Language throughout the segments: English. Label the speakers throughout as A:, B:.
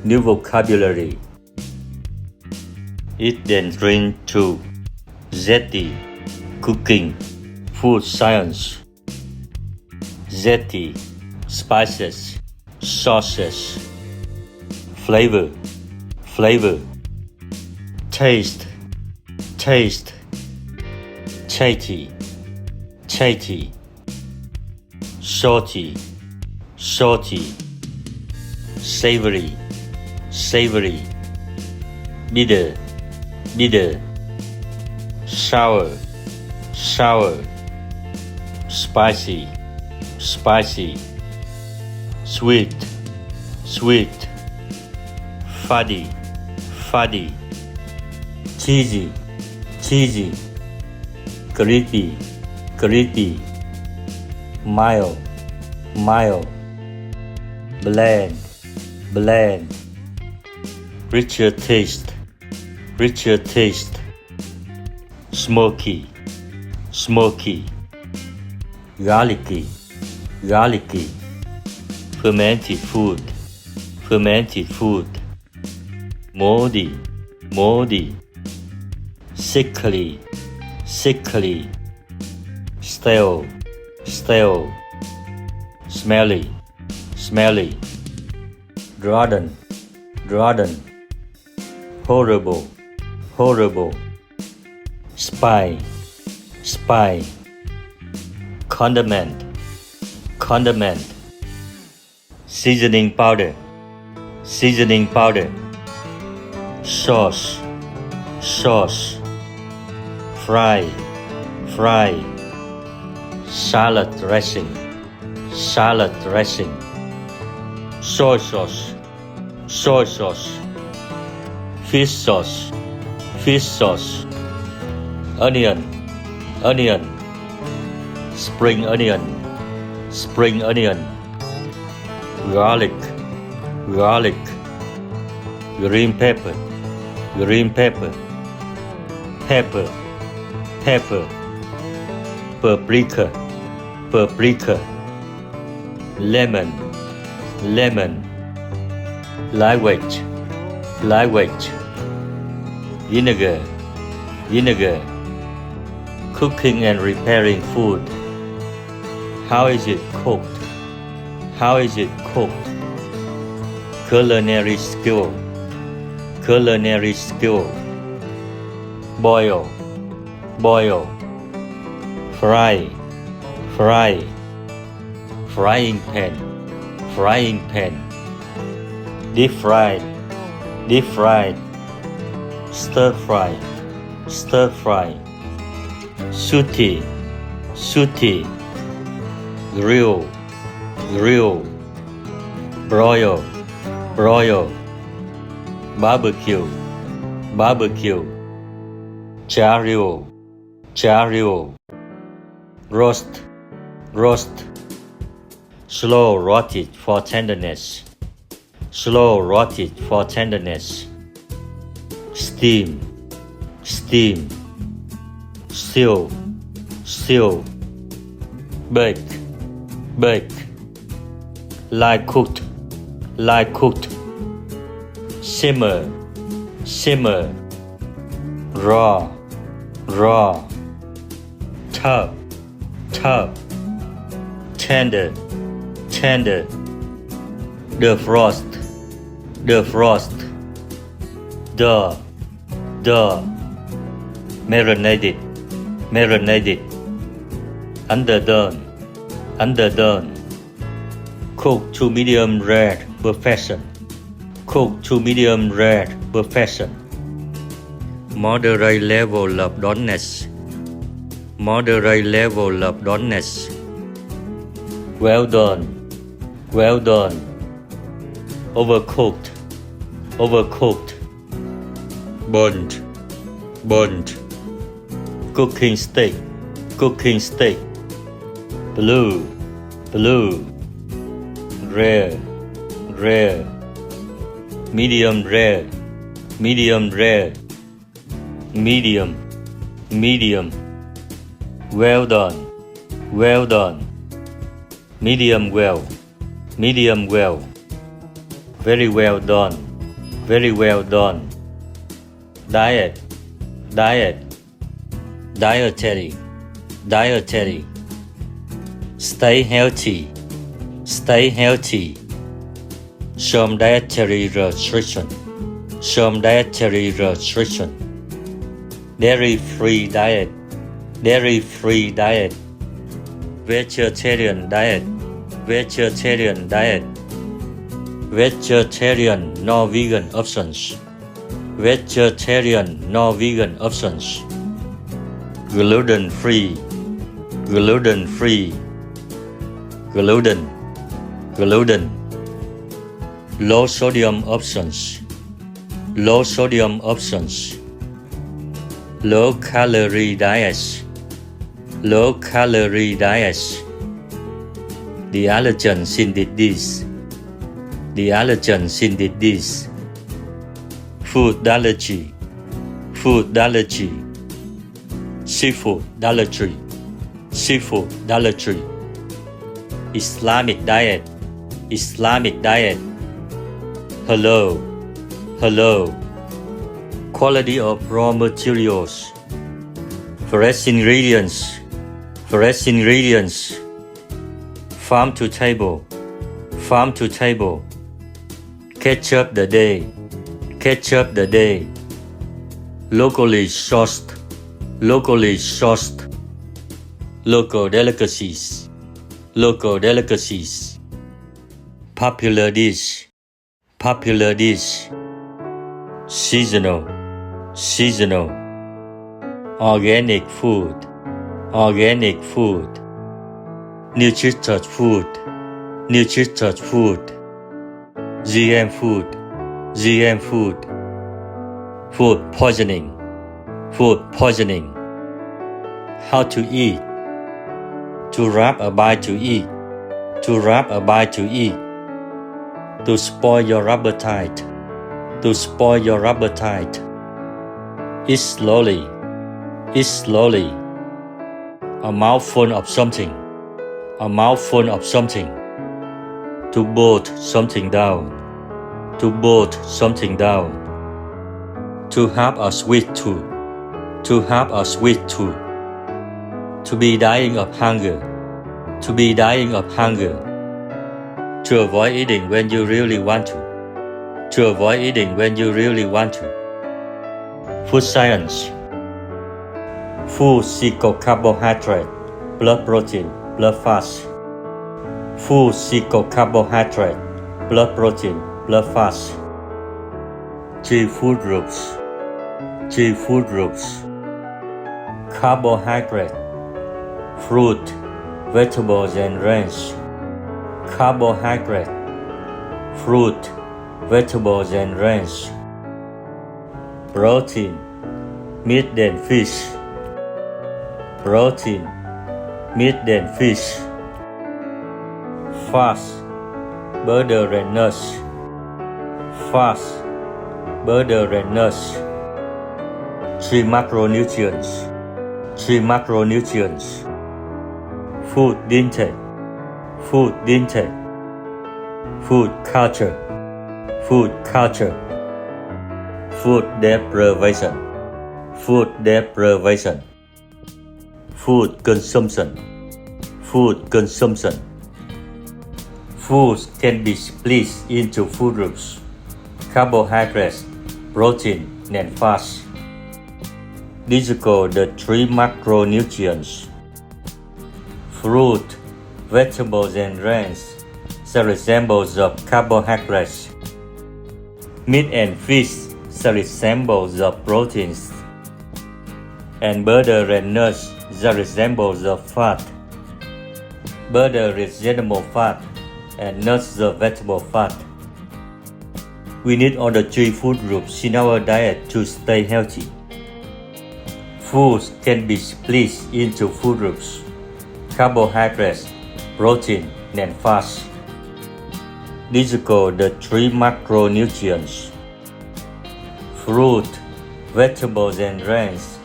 A: New vocabulary. Eat then drink 2. Zesty. Cooking. Food science. Zesty. Spices. Sauces. Flavor. Flavor. Taste. Taste. Chatty. Chatty. Salty. Salty. Savory. Savory. Bitter. Bitter. Sour. Sour. Spicy. Spicy. Sweet. Sweet. Fuddy. Fuddy. Cheesy. Cheesy. Gritty. Gritty. Mild. Mild. Bland. Bland. Richer taste. Richer taste. Smoky. Smoky. Garlicky. Garlicky. Fermented food. Fermented food. Moldy. Moldy. Sickly. Sickly. Stale. Stale. Smelly. Smelly. Rotten. Rotten. Horrible. Horrible. Spy. Spy. Condiment. Condiment. Seasoning powder. Seasoning powder. Sauce. Sauce. Fry. Fry. Salad dressing. Salad dressing. Soy sauce. Soy sauce. Fish sauce. Fish sauce. Onion. Onion. Spring onion. Spring onion. Garlic. Garlic. Green pepper. Green pepper. Pepper. Pepper. Paprika. Paprika. Lemon. Lemon. Lightweight. Lightweight. Vinegar. Vinegar. Cooking and preparing food. How is it cooked? How is it cooked? Culinary skill. Culinary skill. Boil. Boil. Fry. Fry. Frying pan. Frying pan. Deep fried. Deep fried. Stir fry. Stir fry. Sooty. Sooty. Grill. Grill. Broil. Broil. Barbecue. Barbecue. Charrio. Charrio. Roast. Roast. Slow roasted for tenderness. Slow roasted for tenderness. Steam. Steam. Stew. Stew. Bake. Bake. Light cooked. Light cooked. Simmer. Simmer. Raw. Raw. Tub. Tub. Tender. Tender. Defrost. Defrost. Duh. Duh. Marinated. Marinated. Underdone. Underdone. Cook to medium rare perfection. Cook to medium rare perfection. Moderate level of doneness. Moderate level of doneness. Well done. Well done. Overcooked. Overcooked. Burnt. Burnt. Cooking steak. Cooking steak. Blue. Blue. Rare. Rare. Medium rare. Medium rare. Medium. Medium. Well done. Well done. Medium well. Medium well. Very well done. Very well done. Diet. Diet. Dietary. Dietary. Stay healthy. Stay healthy. Some dietary restriction. Some dietary restriction. Dairy-free diet. Dairy-free diet. Vegetarian diet. Vegetarian diet. Vegetarian, no vegan options. Vegetarian, no vegan options. Gluten-free. Gluten-free. Gluten. Gluten. Low sodium options. Low sodium options. Low calorie diets. Low calorie diets. The allergens in this. The allergens in this. Food allergy. Food allergy. Seafood allergy. Seafood allergy. Islamic diet. Islamic diet. Hello. Hello. Quality of raw materials. Fresh ingredients. Fresh ingredients. Farm to table. Farm to table. Catch up the day. Catch up the day. Locally sourced. Locally sourced. Local delicacies. Local delicacies. Popular dish. Popular dish. Seasonal. Seasonal. Organic food. Organic food. Nutritious food. Nutritious food. GM food. GM food. Food poisoning. Food poisoning. How to eat. To wrap a bite to eat. To wrap a bite to eat. To spoil your appetite. To spoil your appetite. Eat slowly. Eat slowly. A mouthful of something. A mouthful of something. To bolt something down. To bolt something down. To have a sweet tooth. To have a sweet tooth. To be dying of hunger. To be dying of hunger. To avoid eating when you really want to. To avoid eating when you really want to. Food science. Food equals carbohydrate, blood protein, blood fat. Food equals carbohydrate, blood protein, blood fat. Three food groups. Three food groups. Carbohydrate. Fruit, vegetables and grains. Carbohydrate. Fruit, vegetables and grains. Protein, meat and fish. Protein, meat and fish. Fats, butter and nuts. Fats, butter and nuts. Three macronutrients. Three macronutrients. Food intake. Food intake. Food culture. Food culture. Food deprivation. Food deprivation. Food consumption. Food consumption. Foods can be split into food groups: carbohydrates, protein, and fats. These are called the three macronutrients. Fruit, vegetables, and grains resemble the carbohydrates. Meat and fish resemble the proteins. And butter and nuts resemble the fat. Butter is animal fat, and nuts the vegetable fat. We need all the three food groups in our diet to stay healthy. Foods can be split into food groups: carbohydrates, protein, and fats. These are called the three macronutrients. Fruit, vegetables, and grains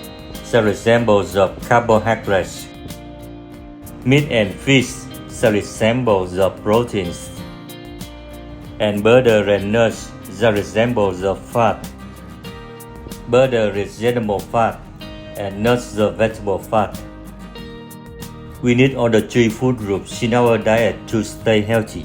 A: resemble the carbohydrates. Meat and fish resemble the proteins. and butter and nuts that resemble the fat. Butter is animal fat, and nuts the vegetable fat. We need all the three food groups in our diet to stay healthy.